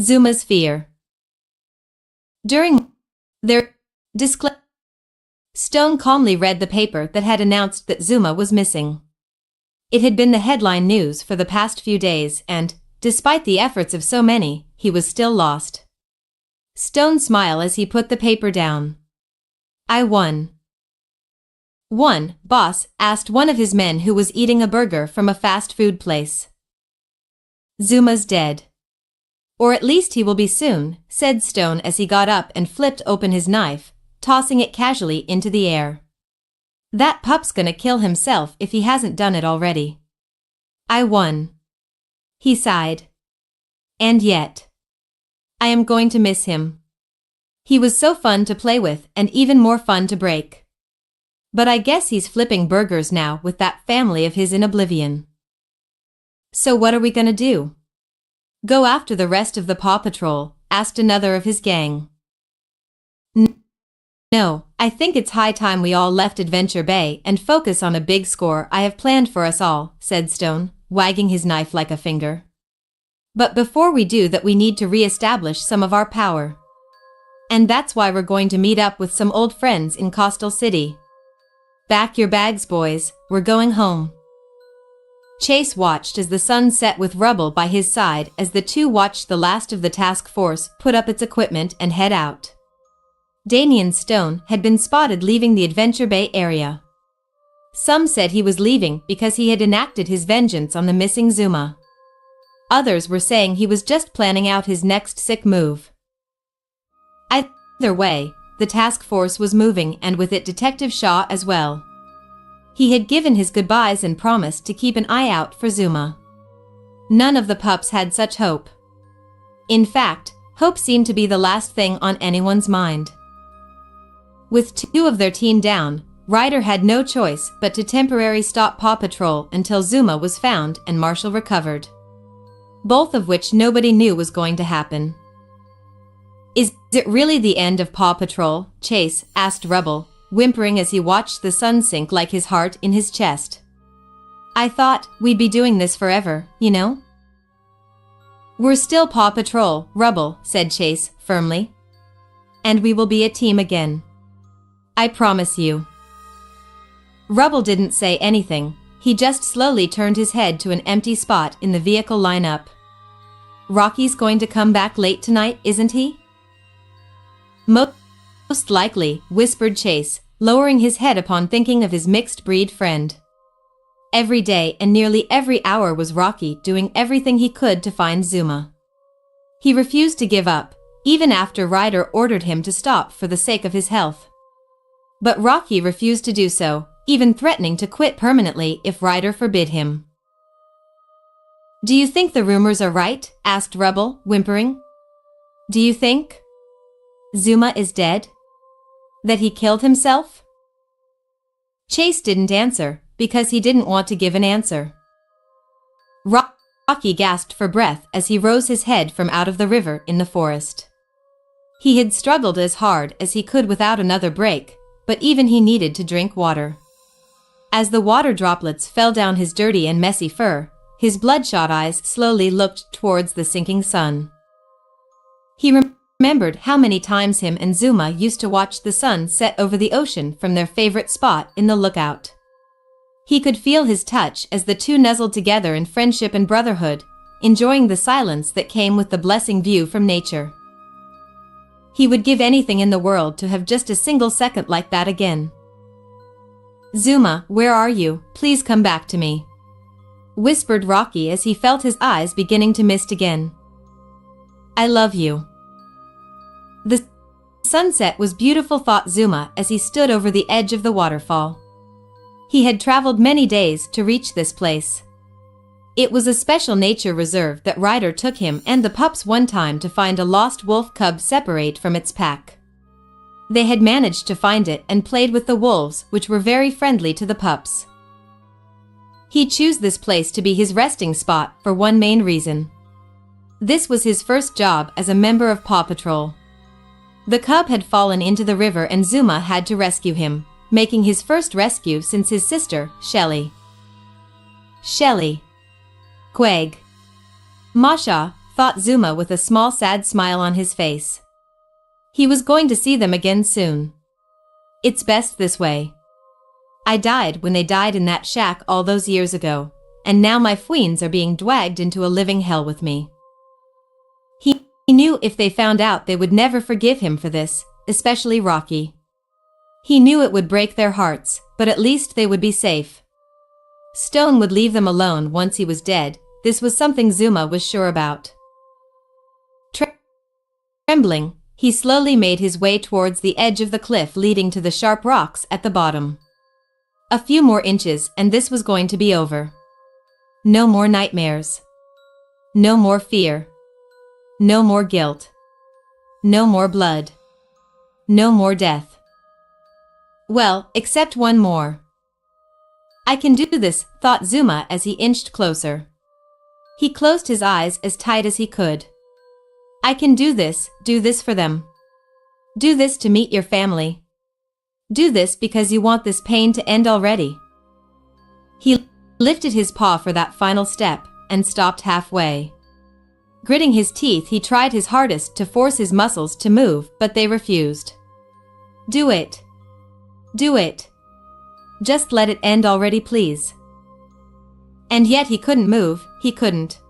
Zuma's fear. During their disclaimer, Stone calmly read the paper that had announced that Zuma was missing. It had been the headline news for the past few days and, despite the efforts of so many, he was still lost. Stone smiled as he put the paper down. I won. One boss asked one of his men who was eating a burger from a fast food place. Zuma's dead. Or at least he will be soon, said Stone as he got up and flipped open his knife, tossing it casually into the air. That pup's gonna kill himself if he hasn't done it already. I won. He sighed. And yet, I am going to miss him. He was so fun to play with and even more fun to break. But I guess he's flipping burgers now with that family of his in oblivion. So what are we gonna do? Go after the rest of the Paw Patrol? Asked another of his gang. No, I think it's high time we all left Adventure Bay and focus on a big score I have planned for us all, said Stone, wagging his knife like a finger. But before we do that we need to re-establish some of our power. And that's why we're going to meet up with some old friends in Coastal City. Pack your bags, boys, we're going home. Chase watched as the sun set with Rubble by his side as the two watched the last of the task force put up its equipment and head out. Damian Stone had been spotted leaving the Adventure Bay area. Some said he was leaving because he had enacted his vengeance on the missing Zuma. Others were saying he was just planning out his next sick move. Either way, the task force was moving and with it Detective Shaw as well. He had given his goodbyes and promised to keep an eye out for Zuma. None of the pups had such hope. In fact, hope seemed to be the last thing on anyone's mind. With two of their team down, Ryder had no choice but to temporarily stop Paw Patrol until Zuma was found and Marshall recovered. Both of which nobody knew was going to happen. Is it really the end of Paw Patrol? Chase asked Rubble, whimpering as he watched the sun sink like his heart in his chest. I thought we'd be doing this forever, you know? We're still Paw Patrol, Rubble, said Chase, firmly. And we will be a team again. I promise you. Rubble didn't say anything, he just slowly turned his head to an empty spot in the vehicle lineup. Rocky's going to come back late tonight, isn't he? Most likely, whispered Chase, lowering his head upon thinking of his mixed-breed friend. Every day and nearly every hour was Rocky doing everything he could to find Zuma. He refused to give up, even after Ryder ordered him to stop for the sake of his health. But Rocky refused to do so, even threatening to quit permanently if Ryder forbid him. Do you think the rumors are right? Asked Rubble, whimpering. Do you think Zuma is dead? That he killed himself? Chase didn't answer, because he didn't want to give an answer. Rocky gasped for breath as he rose his head from out of the river in the forest. He had struggled as hard as he could without another break, but even he needed to drink water. As the water droplets fell down his dirty and messy fur, his bloodshot eyes slowly looked towards the sinking sun. He remembered how many times him and Zuma used to watch the sun set over the ocean from their favorite spot in the lookout. He could feel his touch as the two nuzzled together in friendship and brotherhood, enjoying the silence that came with the blessing view from nature. He would give anything in the world to have just a single second like that again. Zuma, where are you? Please come back to me, whispered Rocky as he felt his eyes beginning to mist again. I love you. The sunset was beautiful, thought Zuma as he stood over the edge of the waterfall. He had traveled many days to reach this place. It was a special nature reserve that Ryder took him and the pups one time to find a lost wolf cub separate from its pack. They had managed to find it and played with the wolves, which were very friendly to the pups. He chose this place to be his resting spot for one main reason. This was his first job as a member of Paw Patrol. The cub had fallen into the river and Zuma had to rescue him, making his first rescue since his sister, Shelly. Shelly. Quag. Masha, thought Zuma with a small sad smile on his face. He was going to see them again soon. It's best this way. I died when they died in that shack all those years ago, and now my fweens are being dragged into a living hell with me. He knew if they found out they would never forgive him for this, especially Rocky. He knew it would break their hearts, but at least they would be safe. Stone would leave them alone once he was dead. This was something Zuma was sure about. Trembling, he slowly made his way towards the edge of the cliff leading to the sharp rocks at the bottom. A few more inches and this was going to be over. No more nightmares. No more fear. No more guilt. No more blood. No more death. Well, except one more. I can do this, thought Zuma as he inched closer. He closed his eyes as tight as he could. I can do this for them. Do this to meet your family. Do this because you want this pain to end already. He lifted his paw for that final step and stopped halfway. Gritting his teeth, he tried his hardest to force his muscles to move, but they refused. Do it. Do it. Just let it end already, please. And yet he couldn't move, he couldn't.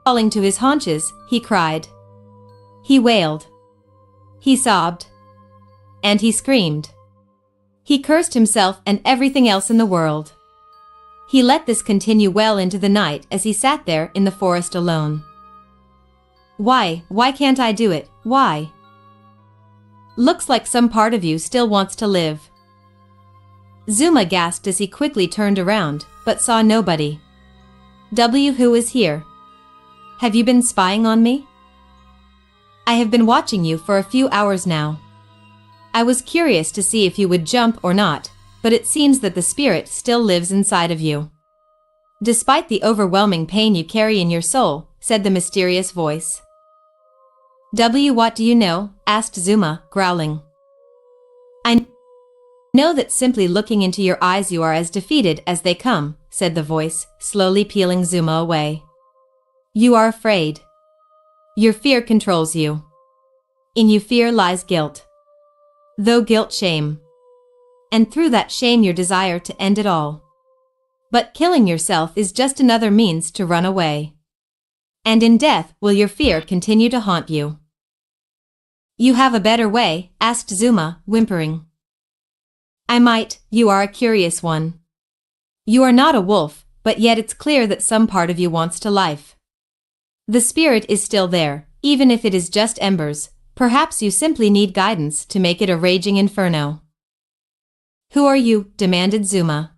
Falling to his haunches, he cried. He wailed. He sobbed. And he screamed. He cursed himself and everything else in the world. He let this continue well into the night as he sat there in the forest alone. Why can't I do it? Why? Looks like some part of you still wants to live. Zuma gasped as he quickly turned around, but saw nobody. Who is here? Have you been spying on me? I have been watching you for a few hours now. I was curious to see if you would jump or not, but it seems that the spirit still lives inside of you. Despite the overwhelming pain you carry in your soul, said the mysterious voice. What do you know? Asked Zuma, growling. I know that simply looking into your eyes you are as defeated as they come, said the voice, slowly peeling Zuma away. You are afraid. Your fear controls you. In you fear lies guilt. Though guilt shame. And through that shame your desire to end it all. But killing yourself is just another means to run away. And in death will your fear continue to haunt you. You have a better way? Asked Zuma, whimpering. I might, you are a curious one. You are not a wolf, but yet it's clear that some part of you wants to life. The spirit is still there, even if it is just embers. Perhaps you simply need guidance to make it a raging inferno. Who are you? Demanded Zuma.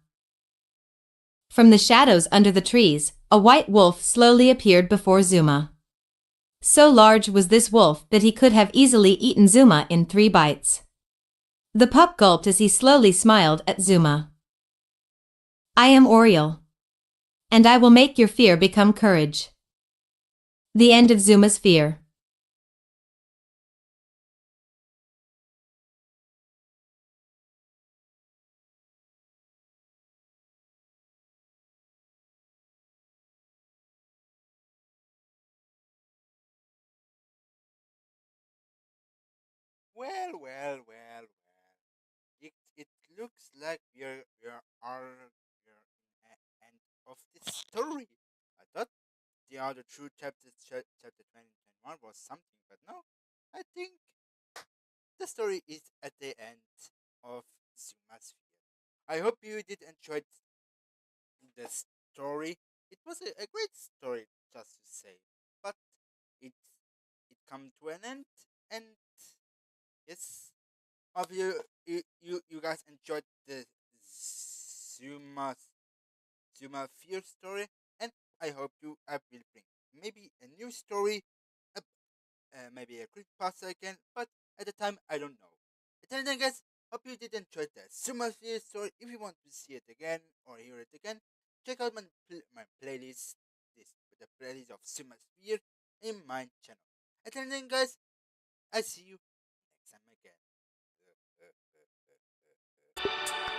From the shadows under the trees, a white wolf slowly appeared before Zuma. So large was this wolf that he could have easily eaten Zuma in 3 bites. The pup gulped as he slowly smiled at Zuma. I am Oriole. And I will make your fear become courage. The end of Zuma's fear. Well. It looks like we're in the end of this story. I thought the other two chapters, chapter 20 and 21, was something, but no. I think the story is at the end of Zuma's Fear. I hope you did enjoy the story. It was a great story, just to say, but it it come to an end, and yes, hope you guys enjoyed the Zuma Zuma Fear story, and I hope I will bring maybe a new story, uh, maybe a quick pass again, but at the time I don't know. Until then, guys, hope you did enjoy the Zuma Fear story. If you want to see it again or hear it again, check out my playlist, this the playlist of Zuma Fear in my channel. Until then, guys, I see you next time again.